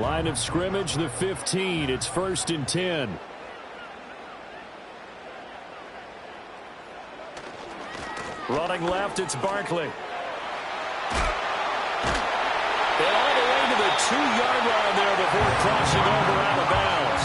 Line of scrimmage, the 15. It's 1st and 10. Running left, it's Barkley. And all the way to the 2-yard line there before crossing over out of bounds.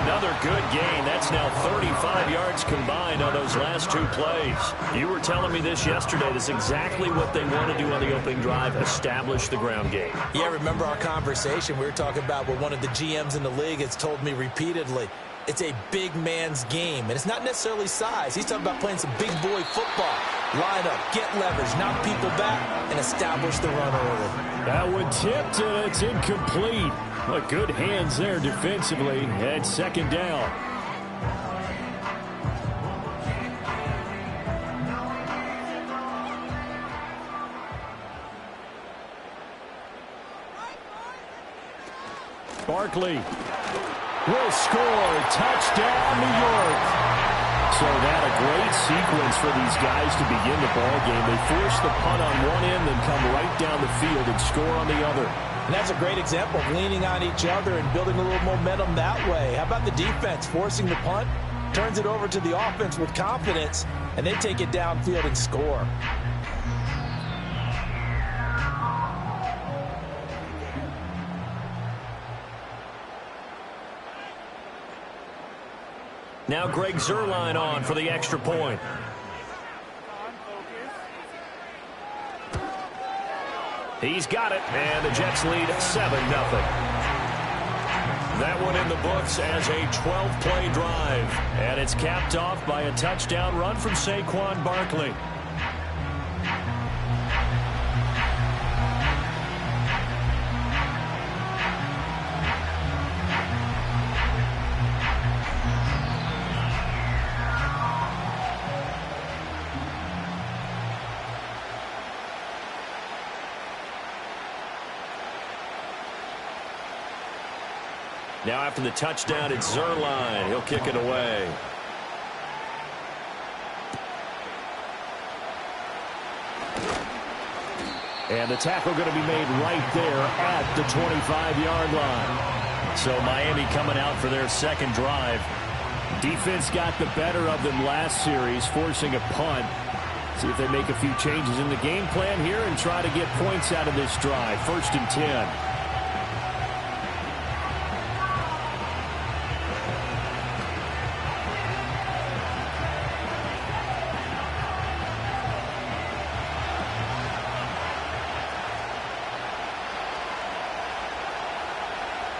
Another good gain. That's now 35 yards combined on those last 2 plays. You were telling me this yesterday. This is exactly what they want to do on the opening drive, establish the ground game. Yeah, remember our conversation? We were talking about what one of the GMs in the league has told me repeatedly. It's a big man's game, and it's not necessarily size. He's talking about playing some big boy football. Line up, get leverage, knock people back, and establish the run early. That one tipped, and it's incomplete. But good hands there defensively at 2nd down. Barkley will score. Touchdown, New York. So that a great sequence for these guys to begin the ball game. They force the punt on one end, then come right down the field and score on the other. And that's a great example of leaning on each other and building a little momentum that way. How about the defense forcing the punt? Turns it over to the offense with confidence, and they take it downfield and score. Now Greg Zuerlein on for the extra point. He's got it, and the Jets lead 7-0. That one in the books as a 12-play drive, and it's capped off by a touchdown run from Saquon Barkley. Now after the touchdown, it's Zuerlein. He'll kick it away. And the tackle going to be made right there at the 25-yard line. So Miami coming out for their second drive. Defense got the better of them last series, forcing a punt. See if they make a few changes in the game plan here and try to get points out of this drive. 1st and 10.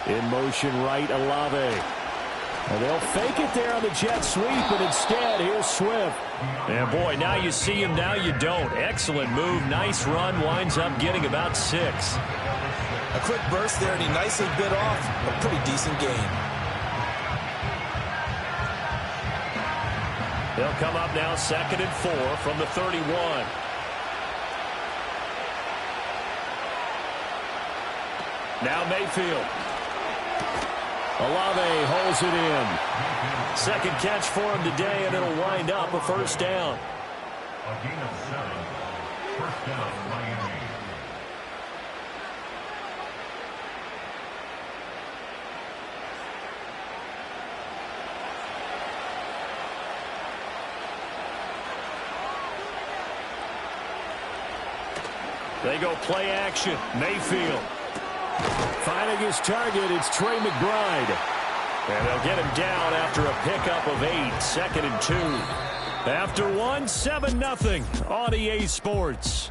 In motion right, Olave. And they'll fake it there on the jet sweep, but instead, here's Swift. And boy, now you see him, now you don't. Excellent move, nice run, winds up getting about 6. A quick burst there, and he nicely bit off a pretty decent gain. They'll come up now 2nd and 4 from the 31. Now Mayfield. Olave holds it in. Second catch for him today, and it'll wind up a 1st down. A gain of 7. 1st down, Miami. They go play action. Mayfield. Finding his target, it's Trey McBride. And they'll get him down after a pickup of 8. 2nd and 2. After one, 7-0 on EA Sports.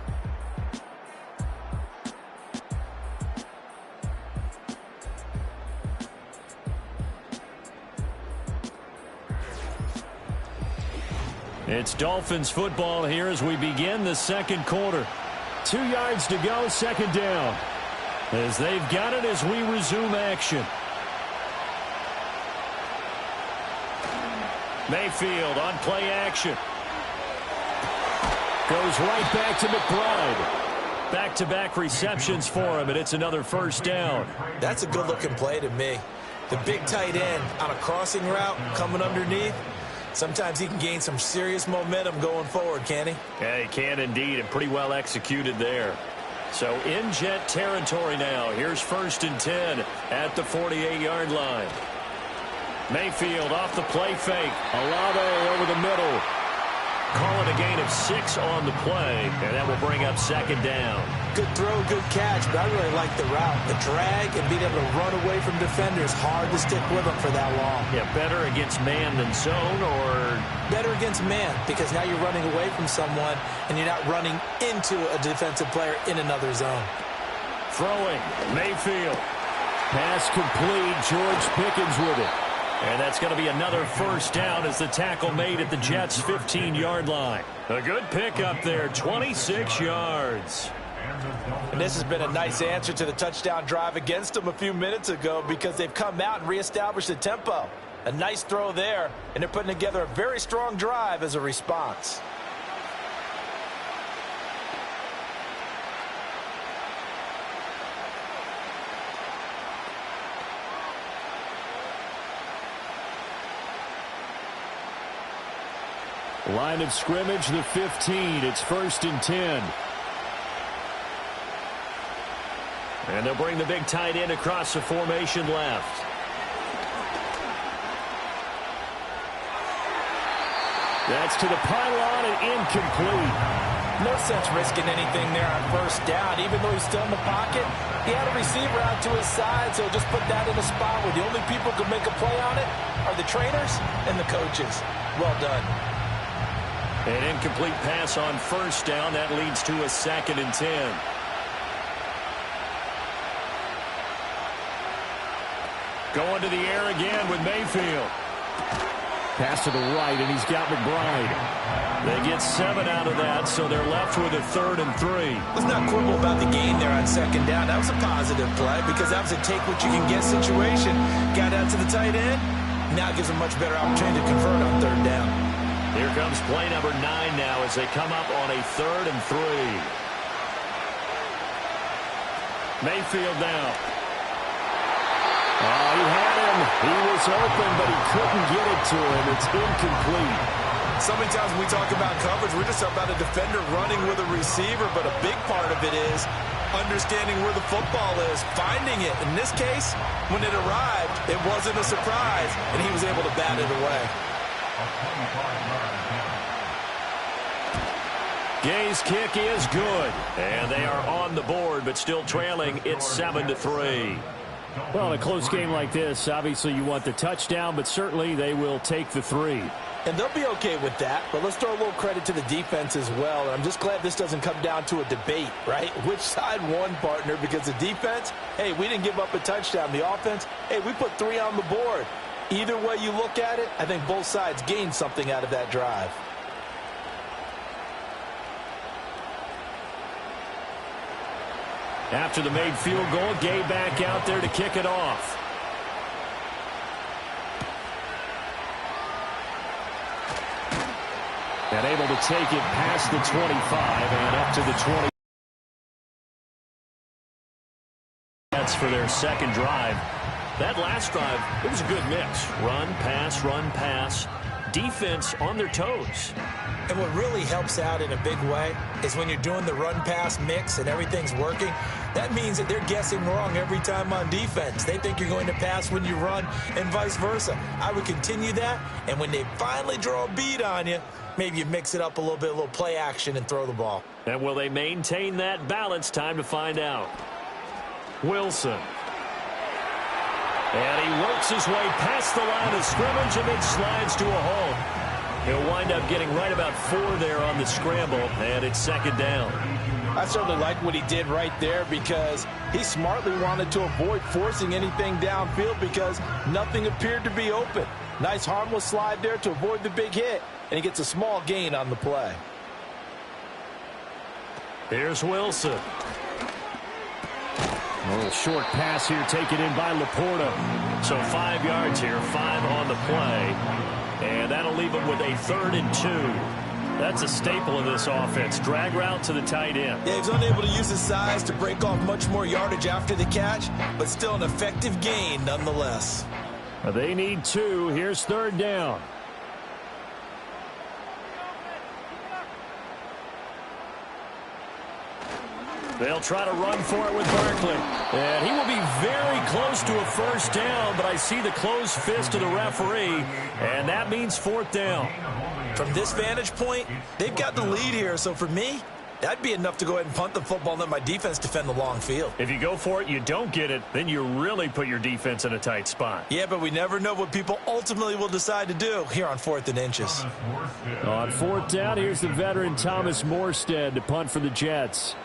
It's Dolphins football here as we begin the second quarter. 2 yards to go, 2nd down. As they've got it as we resume action. Mayfield on play action. Goes right back to McBride. Back-to-back receptions for him, and it's another 1st down. That's a good-looking play to me. The big tight end on a crossing route coming underneath. Sometimes he can gain some serious momentum going forward, can't he? Yeah, he can indeed, and pretty well executed there. So in Jet territory now. Here's 1st and 10 at the 48-yard line. Mayfield off the play fake. Olave over the middle. Calling a gain of 6 on the play, and that will bring up 2nd down. Good throw, good catch, but I really like the route. The drag and being able to run away from defenders, hard to stick with them for that long. Yeah, better against man than zone, or? Better against man, because now you're running away from someone, and you're not running into a defensive player in another zone. Throwing, Mayfield. Pass complete, George Pickens with it. And that's going to be another 1st down as the tackle made at the Jets' 15-yard line. A good pickup there, 26 yards. And this has been a nice answer to the touchdown drive against them a few minutes ago because they've come out and reestablished the tempo. A nice throw there, and they're putting together a very strong drive as a response. Line of scrimmage, the 15. It's 1st and 10. And they'll bring the big tight end across the formation left. That's to the pylon and incomplete. No sense risking anything there on 1st down. Even though he's still in the pocket, he had a receiver out to his side, so just put that in a spot where the only people who can make a play on it are the trainers and the coaches. Well done. An incomplete pass on 1st down. That leads to a 2nd and 10. Going to the air again with Mayfield. Pass to the right, and he's got McBride. They get 7 out of that, so they're left with a 3rd and 3. Let's not quibble about the gain there on 2nd down. That was a positive play because that was a take-what-you-can-get situation. Got out to the tight end. Now it gives them a much better opportunity to convert on 3rd down. Here comes play number 9 now as they come up on a 3rd and 3. Mayfield now. Oh, he had him. He was open, but he couldn't get it to him. It's incomplete. So many times when we talk about coverage, we're just talking about a defender running with a receiver, but a big part of it is understanding where the football is, finding it. In this case, when it arrived, it wasn't a surprise, and he was able to bat it away. Gay's kick is good, and they are on the board, but still trailing. It's 7-3. Well, in a close game like this, obviously you want the touchdown, but certainly they will take the 3. And they'll be okay with that, but let's throw a little credit to the defense as well. And I'm just glad this doesn't come down to a debate, right? Which side won, partner? Because the defense, hey, we didn't give up a touchdown. The offense, hey, we put 3 on the board. Either way you look at it, I think both sides gained something out of that drive. After the made field goal, Gay back out there to kick it off. And able to take it past the 25 and up to the 20. That's for their 2nd drive. That last drive, it was a good mix. Run, pass, defense on their toes. And what really helps out in a big way is when you're doing the run-pass mix and everything's working, that means that they're guessing wrong every time on defense. They think you're going to pass when you run and vice versa. I would continue that, and when they finally draw a beat on you, maybe you mix it up a little bit, a little play action and throw the ball. And will they maintain that balance? Time to find out. Wilson. And he works his way past the line of scrimmage and then slides to a hole. He'll wind up getting right about 4 there on the scramble, and it's 2nd down. I certainly like what he did right there because he smartly wanted to avoid forcing anything downfield because nothing appeared to be open. Nice harmless slide there to avoid the big hit, and he gets a small gain on the play. Here's Wilson. A little short pass here taken in by Laporta. So 5 yards here, 5 on the play. And that'll leave him with a 3rd and 2. That's a staple of this offense. Drag route to the tight end. Yeah, he was unable to use his size to break off much more yardage after the catch, but still an effective gain nonetheless. They need 2. Here's 3rd down. They'll try to run for it with Barkley. And he will be very close to a first down, but I see the closed fist of the referee, and that means fourth down. From this vantage point, they've got the lead here, so for me, that'd be enough to go ahead and punt the football and let my defense defend the long field. If you go for it, you don't get it, then you really put your defense in a tight spot. Yeah, but we never know what people ultimately will decide to do here on 4th and inches. On fourth down, here's the veteran Thomas Morstead to punt for the Jets.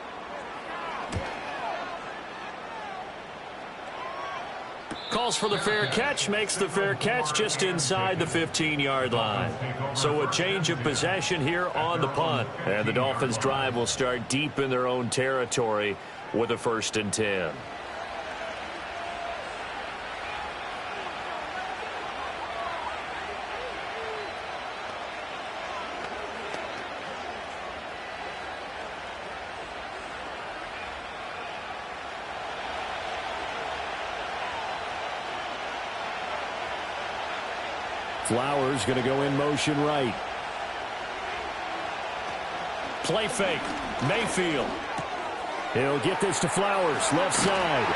Calls for the fair catch, makes the fair catch just inside the 15-yard line. So a change of possession here on the punt. And the Dolphins' drive will start deep in their own territory with a 1st and 10. Flowers going to go in motion right. Play fake. Mayfield. He'll get this to Flowers, left side.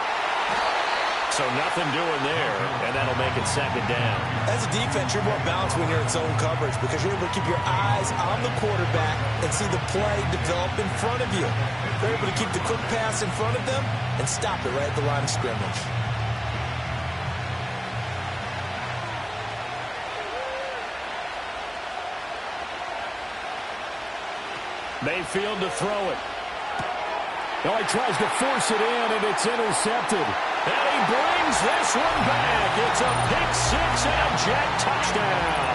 So nothing doing there, and that'll make it 2nd down. As a defense, you're more balanced when you're in zone coverage because you're able to keep your eyes on the quarterback and see the play develop in front of you. They're able to keep the quick pass in front of them and stop it right at the line of scrimmage. Mayfield to throw it. Oh, he tries to force it in, and it's intercepted. And he brings this one back. It's a pick six and a Jet touchdown.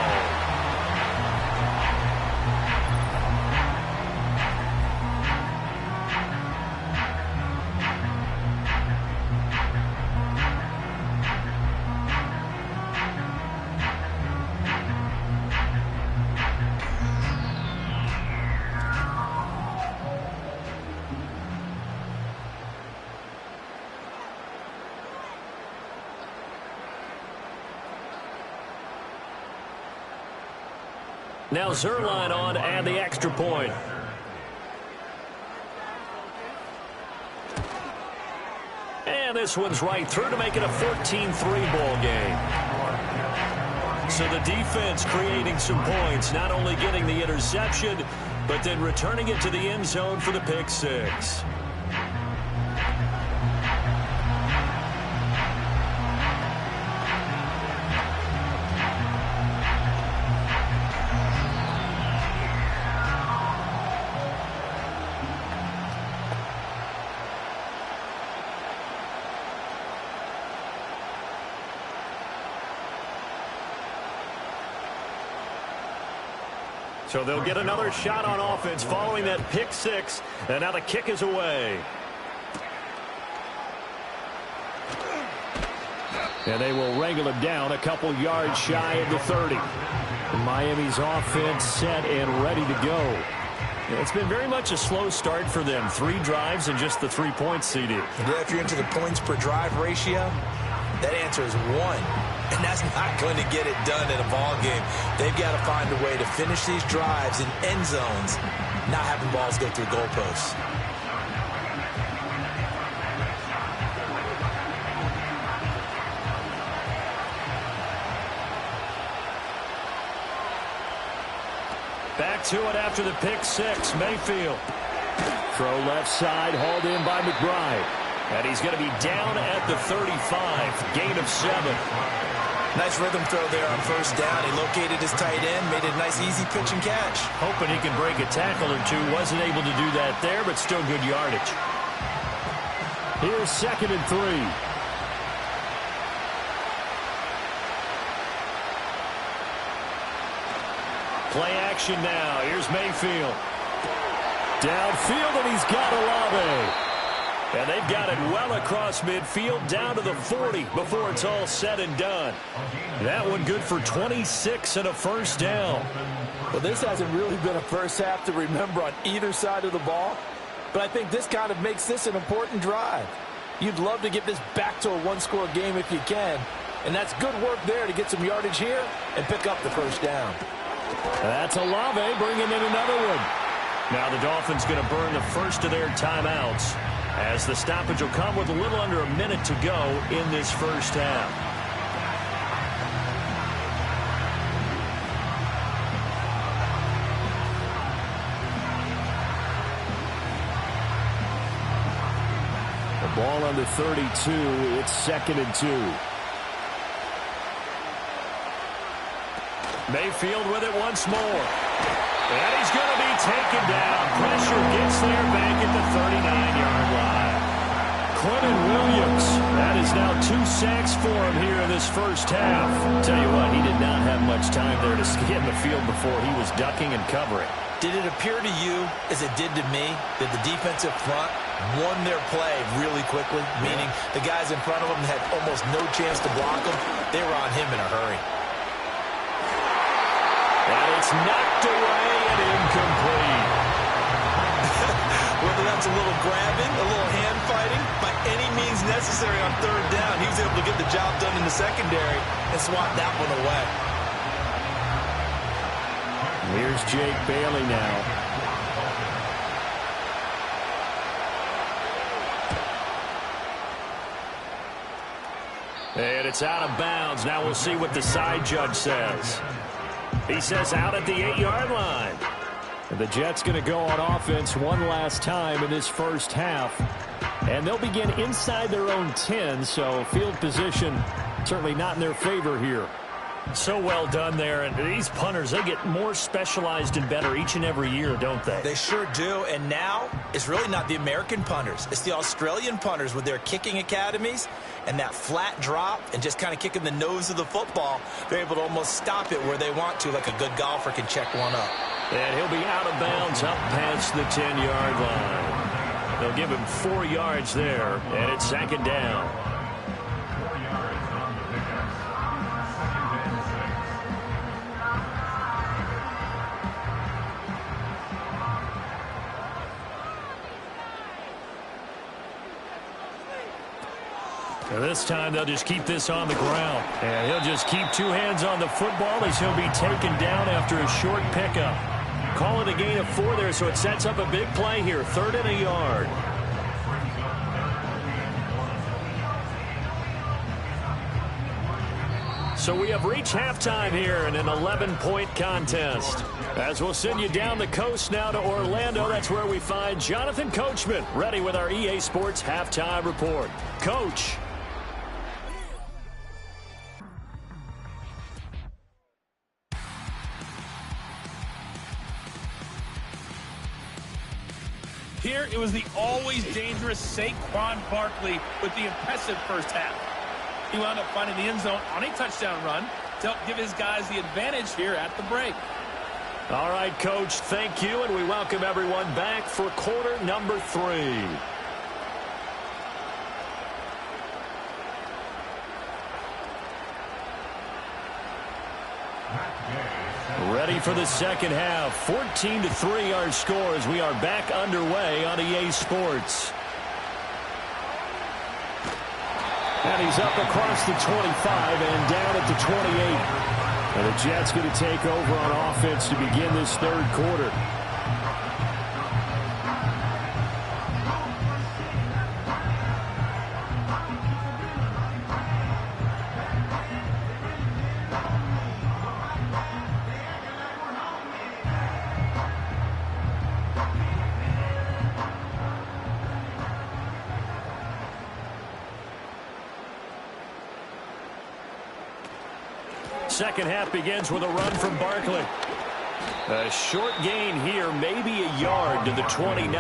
Now Zuerlein on and the extra point. And this one's right through to make it a 14-3 ball game. So the defense creating some points, not only getting the interception, but then returning it to the end zone for the pick six. So they'll get another shot on offense following that pick six. And now the kick is away. And they will wrangle him down a couple yards shy of the 30. Miami's offense set and ready to go. It's been very much a slow start for them. 3 drives and just the 3 points, CD. Yeah, if you're into the points per drive ratio, that answer is 1. And that's not going to get it done in a ball game. They've got to find a way to finish these drives in end zones, not having balls go through goalposts. Back to it after the pick six. Mayfield. Throw left side, hauled in by McBride. And he's going to be down at the 35. Gain of 7. Nice rhythm throw there on first down. He located his tight end, made it a nice easy pitch and catch. Hoping he can break a tackle or two. Wasn't able to do that there, but still good yardage. Here's 2nd and 3. Play action now. Here's Mayfield. Downfield, and he's got Olave. And they've got it well across midfield, down to the 40 before it's all said and done. That one good for 26 and a first down. Well, this hasn't really been a first half to remember on either side of the ball, but I think this kind of makes this an important drive. You'd love to get this back to a one-score game if you can, and that's good work there to get some yardage here and pick up the first down. That's Olave bringing in another one. Now the Dolphins going to burn the first of their timeouts as the stoppage will come with a little under a minute to go in this first half. Ball on the 32. It's 2nd and 2. Mayfield with it once more. And he's going to be taken down. Pressure gets there back at the 39-yard line. Quentin Williams. That is now 2 sacks for him here in this first half. Tell you what, he did not have much time there to scan the field before he was ducking and covering. Did it appear to you, as it did to me, that the defensive front won their play really quickly? Meaning the guys in front of them had almost no chance to block them. They were on him in a hurry. And it's knocked away and incomplete. Whether that's a little grabbing, a little hand fighting, by any means necessary on 3rd down, he was able to get the job done in the secondary and swat that one away. Here's Jake Bailey now. And it's out of bounds. Now we'll see what the side judge says. He says out at the 8-yard line. And the Jets going to go on offense one last time in this first half. And they'll begin inside their own 10, so field position certainly not in their favor here. So well done there, and these punters, they get more specialized and better each and every year, don't they? They sure do, and now it's really not the American punters. It's the Australian punters with their kicking academies and that flat drop and just kind of kicking the nose of the football. They're able to almost stop it where they want to, like a good golfer can check one up. And he'll be out of bounds up past the 10-yard line. They'll give him 4 yards there, and it's 2nd down. And this time they'll just keep this on the ground. And he'll just keep 2 hands on the football as he'll be taken down after a short pickup. Call it a gain of 4 there, so it sets up a big play here. 3rd and a yard. So we have reached halftime here in an 11-point contest. As we'll send you down the coast now to Orlando, that's where we find Jonathan Coachman, ready with our EA Sports Halftime Report. Coach. Here, it was the always dangerous Saquon Barkley with the impressive first half. He wound up finding the end zone on a touchdown run to help give his guys the advantage here at the break. All right, Coach, thank you, and we welcome everyone back for quarter number 3. Ready for the second half. 14-3 our score as we are back underway on EA Sports. And he's up across the 25 and down at the 28. And the Jets going to take over on offense to begin this 3rd quarter. Second half begins with a run from Barkley. A short gain here, maybe a yard to the 29.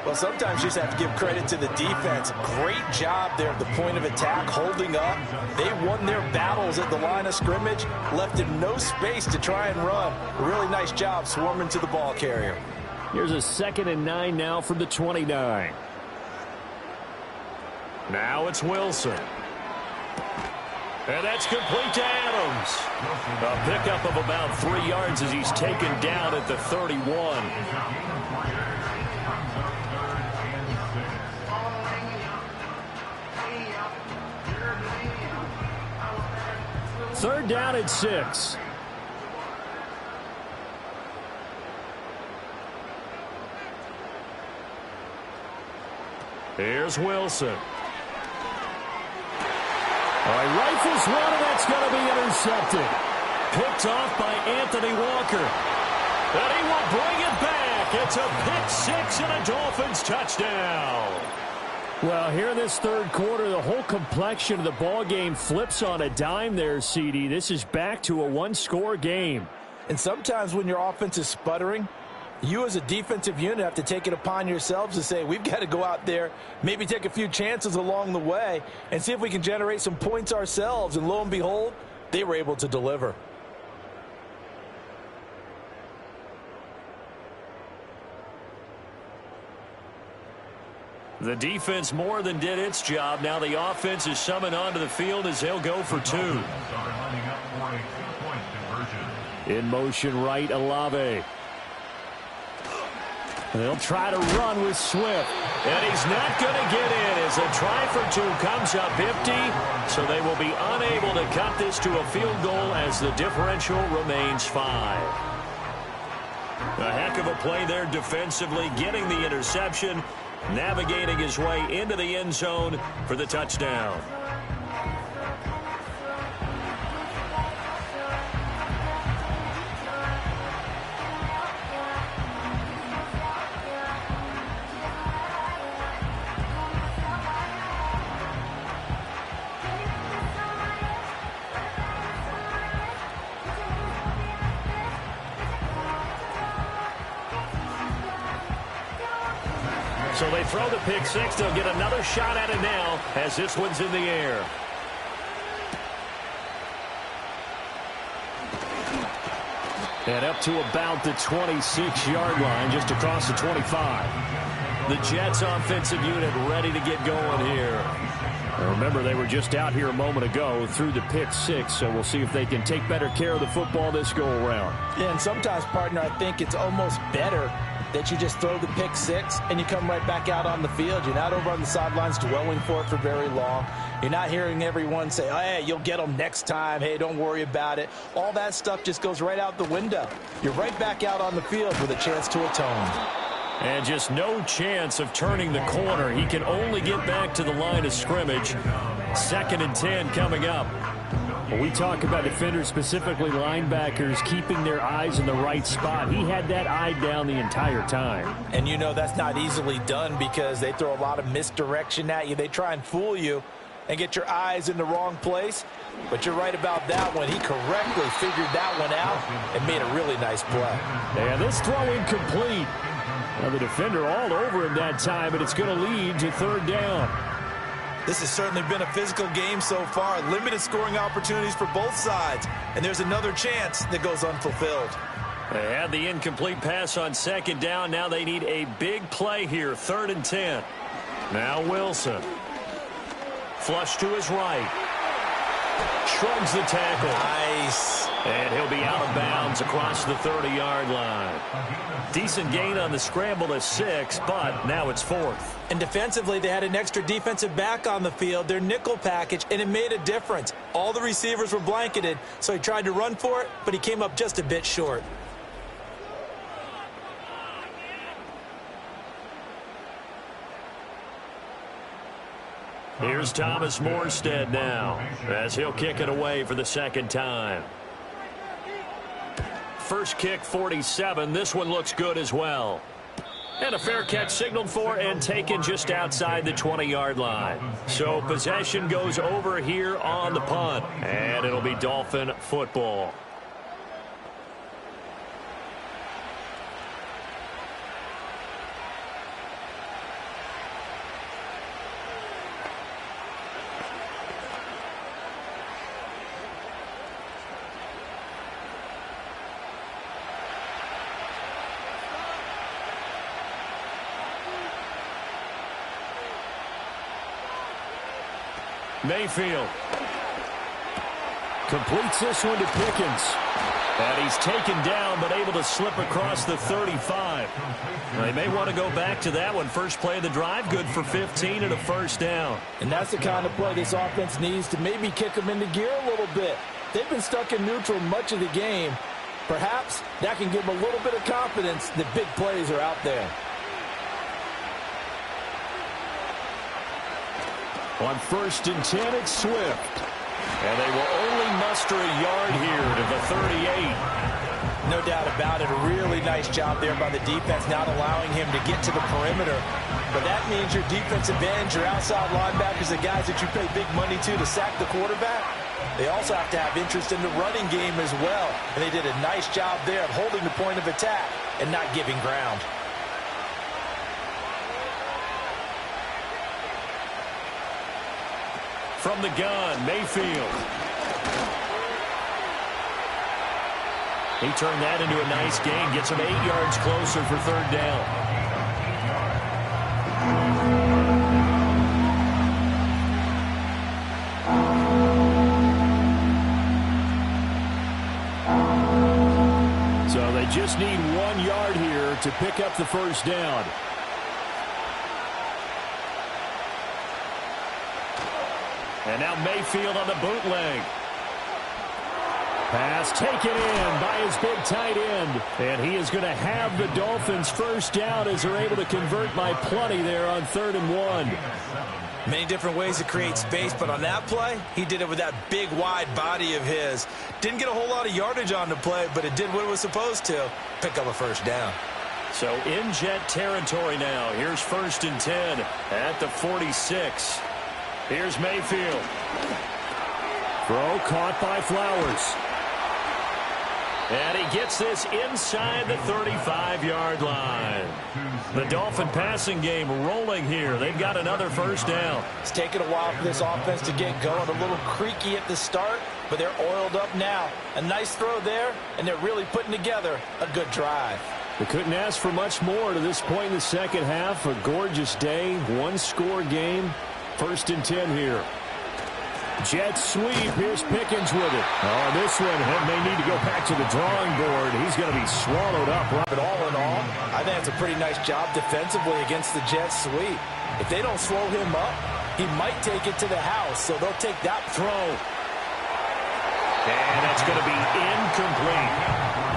Well, sometimes you just have to give credit to the defense. Great job there at the point of attack, holding up. They won their battles at the line of scrimmage, left him no space to try and run. A really nice job swarming to the ball carrier. Here's a 2nd and 9 now from the 29. Now it's Wilson. And that's complete to Adams. A pickup of about 3 yards as he's taken down at the 31. Third down at 6. Here's Wilson. All right, rifles one, and that's going to be intercepted. Picked off by Anthony Walker. And he will bring it back. It's a pick six and a Dolphins touchdown. Well, here in this third quarter, the whole complexion of the ball game flips on a dime there, CD. This is back to a one-score game. And sometimes when your offense is sputtering, you as a defensive unit have to take it upon yourselves to say, we've got to go out there, maybe take a few chances along the way, and see if we can generate some points ourselves. And lo and behold, they were able to deliver. The defense more than did its job. Now the offense is summoned onto the field as they'll go for two. In motion right, Olave. They'll try to run with Swift. And he's not going to get in as a try for two comes up empty. So they will be unable to cut this to a field goal as the differential remains 5. A heck of a play there defensively, getting the interception, navigating his way into the end zone for the touchdown. So they throw the pick six. They'll get another shot at it now as this one's in the air. And up to about the 26-yard line, just across the 25. The Jets offensive unit ready to get going here. Remember, they were just out here a moment ago through the pick six, so we'll see if they can take better care of the football this go-around. Yeah, and sometimes, partner, I think it's almost better that you just throw the pick six and you come right back out on the field. You're not over on the sidelines dwelling for it for very long. You're not hearing everyone say, oh, hey, you'll get them next time. Hey, don't worry about it. All that stuff just goes right out the window. You're right back out on the field with a chance to atone. And just no chance of turning the corner. He can only get back to the line of scrimmage. 2nd and 10 coming up. When we talk about defenders, specifically linebackers, keeping their eyes in the right spot, he had that eye down the entire time. And you know that's not easily done because they throw a lot of misdirection at you. They try and fool you and get your eyes in the wrong place. But you're right about that one. He correctly figured that one out and made a really nice play. And this throw incomplete. Now the defender all over him that time, but it's going to lead to 3rd down. This has certainly been a physical game so far. Limited scoring opportunities for both sides. And there's another chance that goes unfulfilled. They had the incomplete pass on 2nd down. Now they need a big play here. 3rd and 10. Now Wilson. Flush to his right. Shrugs the tackle. Nice. And he'll be out of bounds across the 30-yard line. Decent gain on the scramble to 6, but now it's 4th. And defensively, they had an extra defensive back on the field, their nickel package, and it made a difference. All the receivers were blanketed, so he tried to run for it, but he came up just a bit short. Here's Thomas Morstead now as he'll kick it away for the 2nd time. First kick, 47. This one looks good as well. And a fair catch signaled for and taken just outside the 20-yard line. So possession goes over here on the punt. And it'll be Dolphin football. Mayfield completes this one to Pickens. And he's taken down but able to slip across the 35. They may want to go back to that one. First play of the drive, good for 15 and a 1st down. And that's the kind of play this offense needs to maybe kick them into gear a little bit. They've been stuck in neutral much of the game. Perhaps that can give them a little bit of confidence that big plays are out there. On 1st and 10, it's Swift. And they will only muster a yard here to the 38. No doubt about it. A really nice job there by the defense, not allowing him to get to the perimeter. But that means your defensive ends, your outside linebackers, the guys that you pay big money to sack the quarterback, they also have to have interest in the running game as well. And they did a nice job there of holding the point of attack and not giving ground. From the gun, Mayfield. He turned that into a nice gain, gets him 8 yards closer for 3rd down. So they just need 1 yard here to pick up the 1st down. And now Mayfield on the bootleg. Pass taken in by his big tight end. And he is going to have the Dolphins' 1st down as they're able to convert by plenty there on 3rd and 1. Many different ways to create space, but on that play, he did it with that big, wide body of his. Didn't get a whole lot of yardage on the play, but it did what it was supposed to. Pick up a 1st down. So in Jet territory now. Here's 1st and 10 at the 46. Here's Mayfield. Throw caught by Flowers. And he gets this inside the 35-yard line. The Dolphin passing game rolling here. They've got another 1st down. It's taken a while for this offense to get going. A little creaky at the start, but they're oiled up now. A nice throw there, and they're really putting together a good drive. They couldn't ask for much more to this point in the 2nd half. A gorgeous day, 1-score game. 1st and 10 here. Jet sweep. Here's Pickens with it. Oh, this one may need to go back to the drawing board. He's going to be swallowed up. But all in all, I think it's a pretty nice job defensively against the Jet sweep. If they don't slow him up, he might take it to the house, so they'll take that throw. And that's going to be incomplete.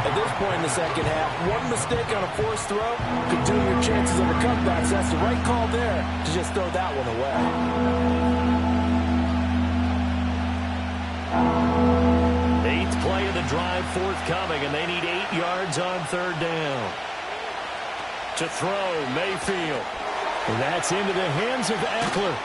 At this point in the 2nd half, one mistake on a forced throw could doom your chances of a comeback. So that's the right call there to just throw that one away. 8th play of the drive forthcoming, and they need 8 yards on 3rd down. To throw, Mayfield. And that's into the hands of Eckler.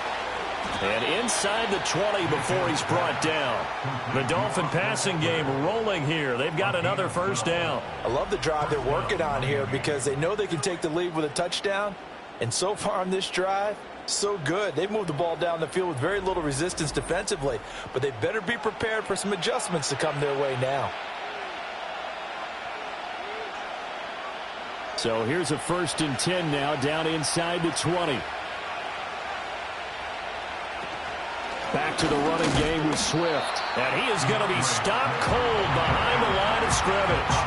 And inside the 20 before he's brought down. The Dolphin passing game rolling here. They've got another 1st down. I love the drive they're working on here because they know they can take the lead with a touchdown. And so far on this drive, so good. They've moved the ball down the field with very little resistance defensively. But they better be prepared for some adjustments to come their way now. So here's a 1st and 10 now down inside the 20. Back to the running game with Swift. And he is going to be stopped cold behind the line of scrimmage.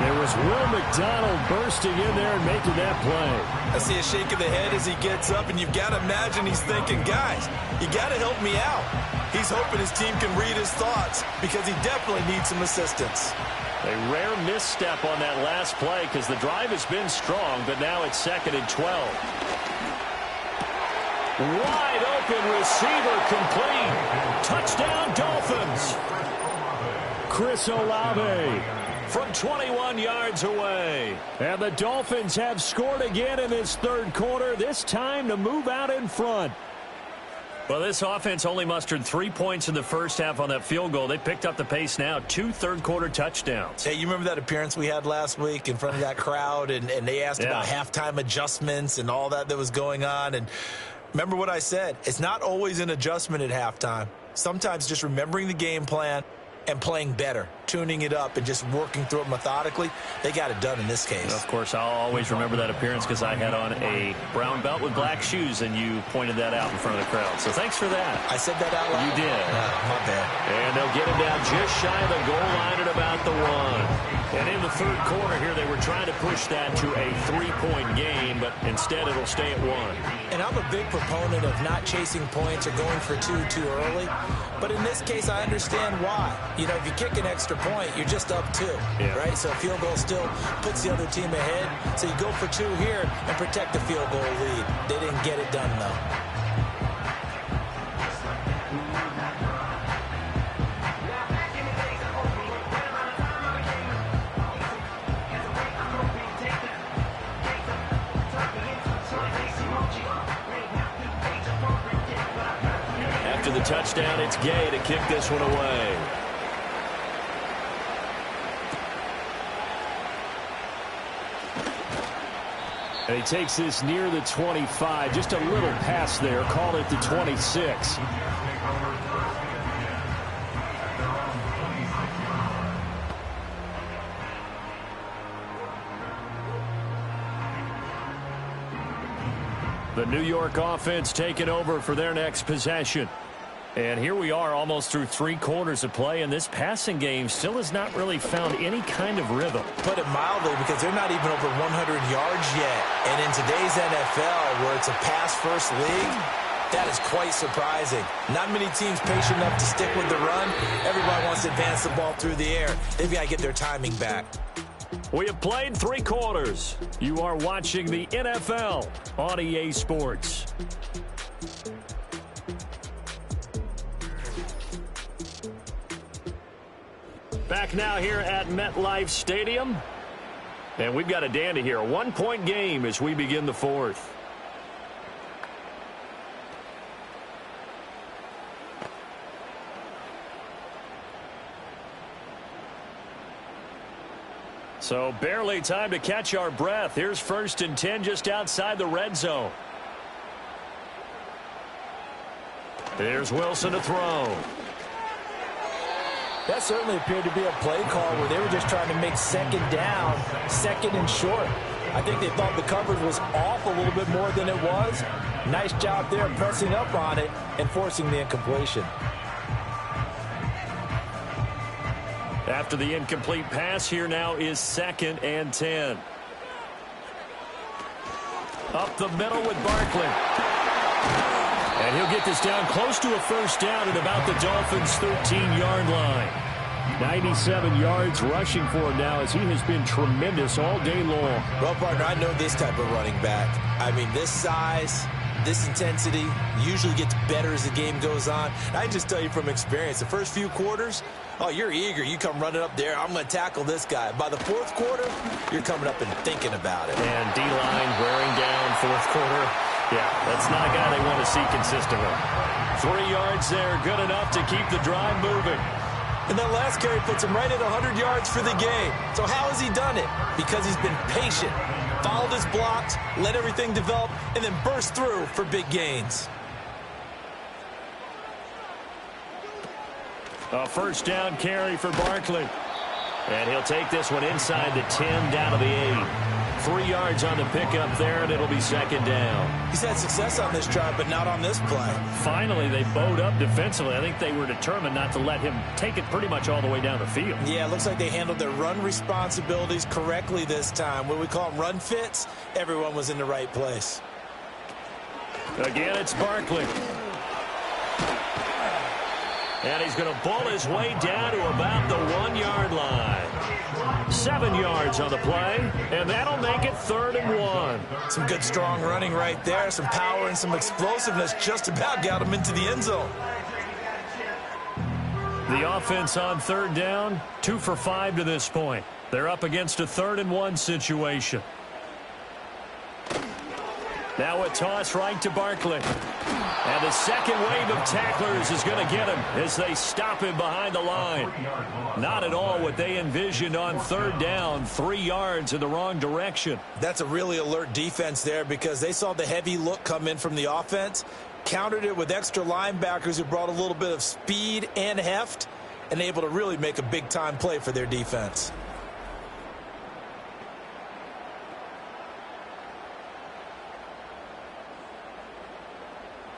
There was Will McDonald bursting in there and making that play. I see a shake of the head as he gets up, and you've got to imagine he's thinking, guys, you got to help me out. He's hoping his team can read his thoughts because he definitely needs some assistance. A rare misstep on that last play because the drive has been strong, but now it's 2nd and 12. Wide open receiver complete. Touchdown Dolphins. Chris Olave from 21 yards away. And the Dolphins have scored again in this 3rd quarter, this time to move out in front. Well, this offense only mustered 3 points in the 1st half on that field goal. They picked up the pace now, 2 3rd-quarter touchdowns. Hey, you remember that appearance we had last week in front of that crowd, and they asked about halftime adjustments and all that was going on, and remember what I said. It's not always an adjustment at halftime. Sometimes just remembering the game plan and playing better, tuning it up and just working through it methodically. They got it done in this case. Of course, I'll always remember that appearance because I had on a brown belt with black shoes, and you pointed that out in front of the crowd. So thanks for that. I said that out loud? You did. My bad. And they'll get it down just shy of the goal line at about the 1. And in the 3rd quarter here, they were trying to push that to a 3-point game, but instead it'll stay at 1. And I'm a big proponent of not chasing points or going for 2 too early. But in this case, I understand why. You know, if you kick an extra point, you're just up 2, right? So a field goal still puts the other team ahead. So you go for 2 here and protect the field goal lead. They didn't get it done, though. after the touchdown. It's Gay to kick this one away. And he takes this near the 25. Just a little pass there. Call it the 26. The New York offense taking over for their next possession. And here we are almost through 3 quarters of play, and this passing game still has not really found any kind of rhythm. Put it mildly, because they're not even over 100 yards yet. And in today's NFL, where it's a pass-first league, that is quite surprising. Not many teams patient enough to stick with the run. Everybody wants to advance the ball through the air. They've got to get their timing back. We have played 3 quarters. You are watching the NFL on EA Sports. Back now here at MetLife Stadium. And we've got a dandy here. A 1-point game as we begin the 4th. So barely time to catch our breath. Here's 1st and 10 just outside the red zone. There's Wilson to throw. That certainly appeared to be a play call where they were just trying to make 2nd down, 2nd and short. I think they thought the coverage was off a little bit more than it was. Nice job there pressing up on it and forcing the incompletion. After the incomplete pass, here now is 2nd and 10. Up the middle with Barkley. And he'll get this down close to a 1st down at about the Dolphins' 13-yard line. 97 yards rushing for him now as he has been tremendous all day long. Well, partner, I know this type of running back. I mean, this size, this intensity usually gets better as the game goes on. I just tell you from experience, the first few quarters, oh, you're eager. You come running up there. I'm going to tackle this guy. By the 4th quarter, you're coming up and thinking about it. And D-line wearing down 4th quarter. Yeah, that's not a guy they want to see consistently. 3 yards there, good enough to keep the drive moving. And that last carry puts him right at 100 yards for the game. So how has he done it? Because he's been patient, followed his blocks, let everything develop, and then burst through for big gains. A 1st down carry for Barkley. And he'll take this one inside the 10 down to the 8. 3 yards on the pickup there, and it'll be 2nd down. He's had success on this drive, but not on this play. Finally, they bowed up defensively. I think they were determined not to let him take it pretty much all the way down the field. Yeah, it looks like they handled their run responsibilities correctly this time. When we call them run fits, everyone was in the right place. Again, it's Barkley. And he's going to bull his way down to about the 1-yard line. 7 yards on the play, and that'll make it 3rd and 1. Some good strong running right there. Some power and some explosiveness just about got him into the end zone. The offense on 3rd down, 2 for 5 to this point. They're up against a 3rd and 1 situation. Now a toss right to Barkley. And the second wave of tacklers is going to get him as they stop him behind the line. Not at all what they envisioned on 3rd down. 3 yards in the wrong direction. That's a really alert defense there because they saw the heavy look come in from the offense, countered it with extra linebackers who brought a little bit of speed and heft, and able to really make a big-time play for their defense.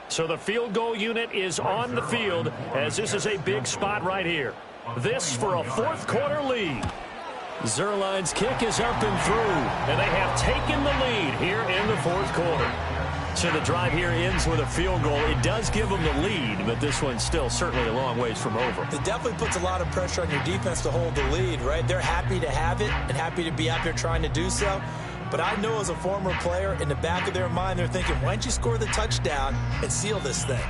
So the field goal unit is on the field as this is a big spot right here. This for a 4th quarter lead. Zuerlein's kick is up and through, and they have taken the lead here in the 4th quarter. So the drive here ends with a field goal. It does give them the lead, but this one's still certainly a long ways from over. It definitely puts a lot of pressure on your defense to hold the lead, right? They're happy to have it and happy to be out there trying to do so. But I know as a former player, in the back of their mind, they're thinking, why don't you score the touchdown and seal this thing?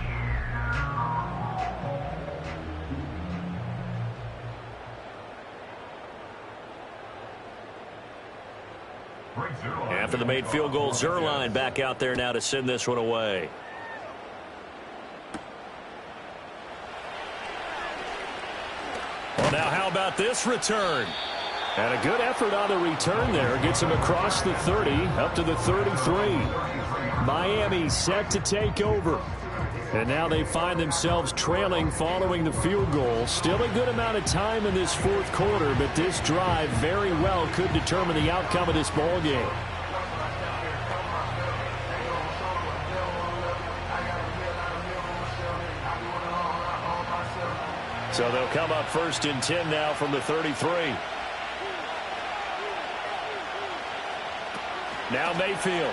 After the made field goal, Zuerlein back out there now to send this one away. about this return? And a good effort on the return there. Gets him across the 30, up to the 33. Miami set to take over. And now they find themselves trailing following the field goal. Still a good amount of time in this fourth quarter, but this drive very well could determine the outcome of this ball game. So they'll come up first and 10 now from the 33. Now Mayfield.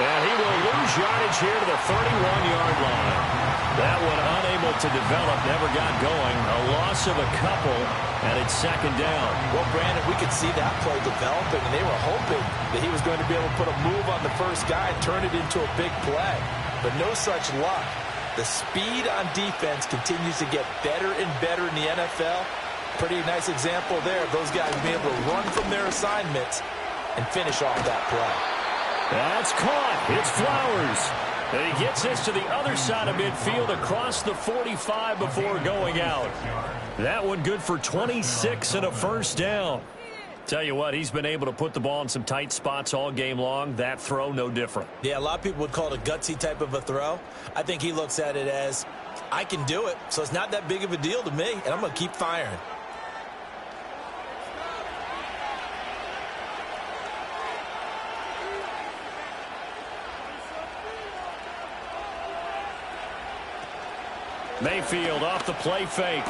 And he will lose yardage here to the 31-yard line. That one unable to develop, never got going. A loss of a couple, and it's second down. Well, Brandon, we could see that play developing, and they were hoping that he was going to be able to put a move on the first guy and turn it into a big play. But no such luck. The speed on defense continues to get better and better in the NFL. Pretty nice example there of those guys being able to run from their assignments and finish off that play. That's caught. It's Flowers. And he gets this to the other side of midfield across the 45 before going out. That one good for 26 and a first down. Tell you what, he's been able to put the ball in some tight spots all game long. That throw, no different. Yeah, a lot of people would call it a gutsy type of a throw. I think he looks at it as, I can do it, so it's not that big of a deal to me, and I'm going to keep firing. Mayfield off the play fake.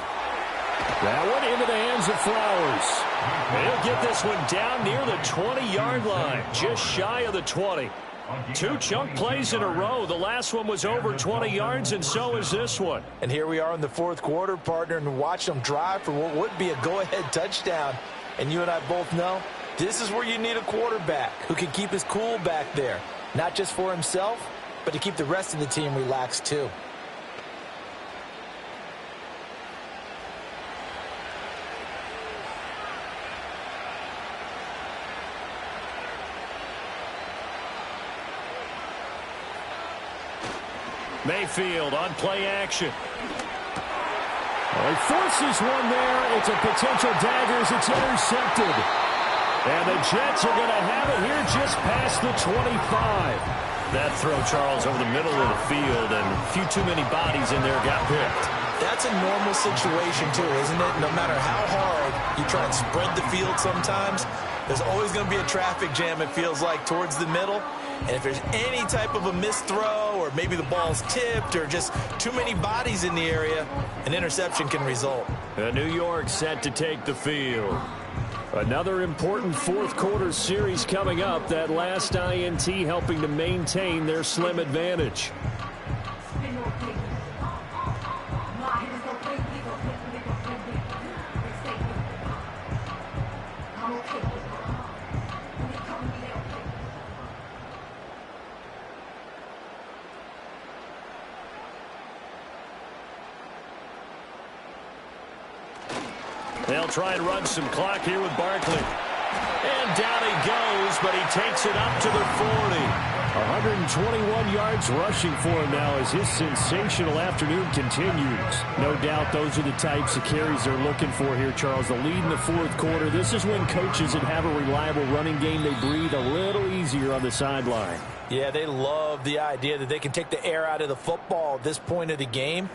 That one into the hands of Flowers. He'll get this one down near the 20-yard line, just shy of the 20. Two chunk plays in a row. The last one was over 20 yards, and so is this one. And here we are in the fourth quarter, partner, and watch them drive for what would be a go-ahead touchdown. And you and I both know this is where you need a quarterback who can keep his cool back there, not just for himself, but to keep the rest of the team relaxed too. Mayfield on play action. Well, he forces one there. It's a potential dagger as it's intercepted. And the Jets are going to have it here just past the 25. That throw, Charles, over the middle of the field, and a few too many bodies in there got picked. That's a normal situation, too, isn't it? No matter how hard you try and spread the field sometimes, there's always going to be a traffic jam, it feels like, towards the middle. And if there's any type of a missed throw or maybe the ball's tipped or just too many bodies in the area, an interception can result. New York set to take the field. Another important fourth quarter series coming up. That last INT helping to maintain their slim advantage. They'll try and run some clock here with Barkley. And down he goes, but he takes it up to the 40. 121 yards rushing for him now as his sensational afternoon continues. No doubt those are the types of carries they're looking for here, Charles. The lead in the fourth quarter. This is when coaches that have a reliable running game, they breathe a little easier on the sideline. Yeah, they love the idea that they can take the air out of the football at this point of the game.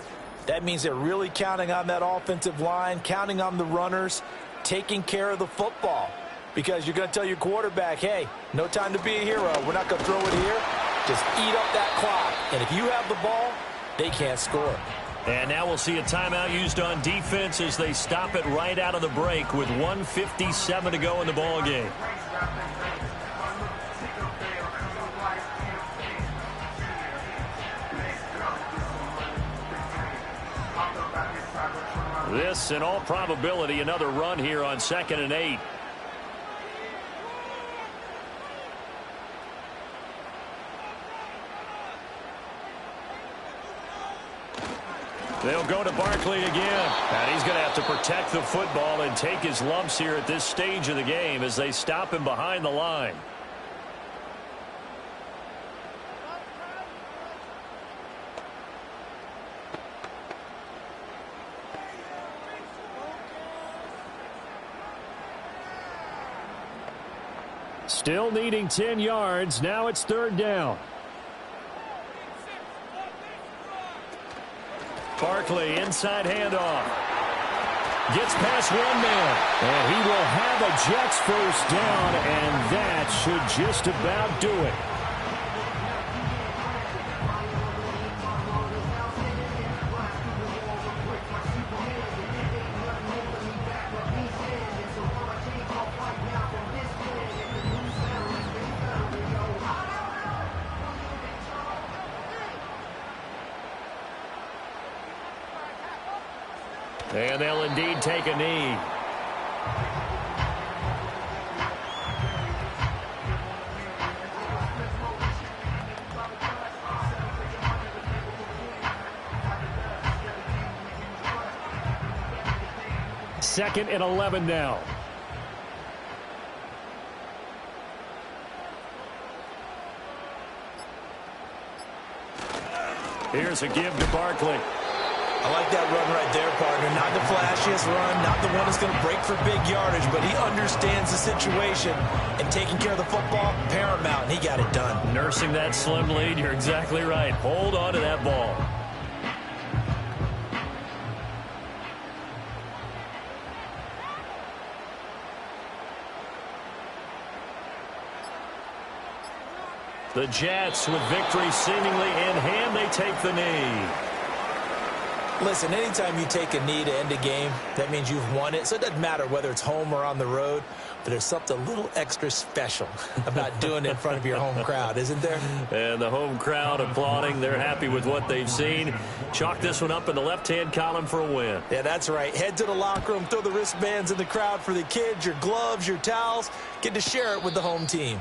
That means they're really counting on that offensive line, counting on the runners, taking care of the football. Because you're going to tell your quarterback, hey, no time to be a hero. We're not going to throw it here. Just eat up that clock. And if you have the ball, they can't score. And now we'll see a timeout used on defense as they stop it right out of the break with 1:57 to go in the ball game. This, in all probability, another run here on 2nd and 8. They'll go to Barkley again. And he's going to have to protect the football and take his lumps here at this stage of the game as they stop him behind the line. Still needing 10 yards. Now it's 3rd down. Barkley, inside handoff. Gets past one man. And he will have a Jets first down, and that should just about do it. And they'll indeed take a knee. Second and 11 now. Here's a give to Barkley. I like that run right there, partner. Not the flashiest run, not the one that's going to break for big yardage, but he understands the situation, and taking care of the football, paramount, and he got it done. Nursing that slim lead, you're exactly right. Hold on to that ball. The Jets, with victory seemingly in hand, they take the knee. Listen, anytime you take a knee to end a game, that means you've won it. So it doesn't matter whether it's home or on the road, but there's something a little extra special about doing it in front of your home crowd, isn't there? And the home crowd applauding. They're happy with what they've seen. Chalk this one up in the left-hand column for a win. Yeah, that's right. Head to the locker room, throw the wristbands in the crowd for the kids, your gloves, your towels. Get to share it with the home team.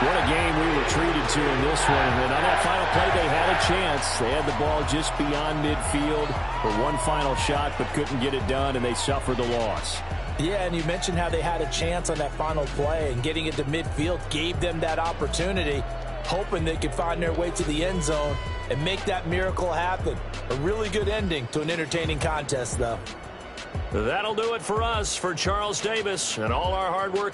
What a game we were treated to in this one. And on that final play, they had a chance. They had the ball just beyond midfield for one final shot, but couldn't get it done, and they suffered the loss. Yeah, and you mentioned how they had a chance on that final play, and getting it to midfield gave them that opportunity, hoping they could find their way to the end zone and make that miracle happen. A really good ending to an entertaining contest, though. That'll do it for us. For Charles Davis and all our hard work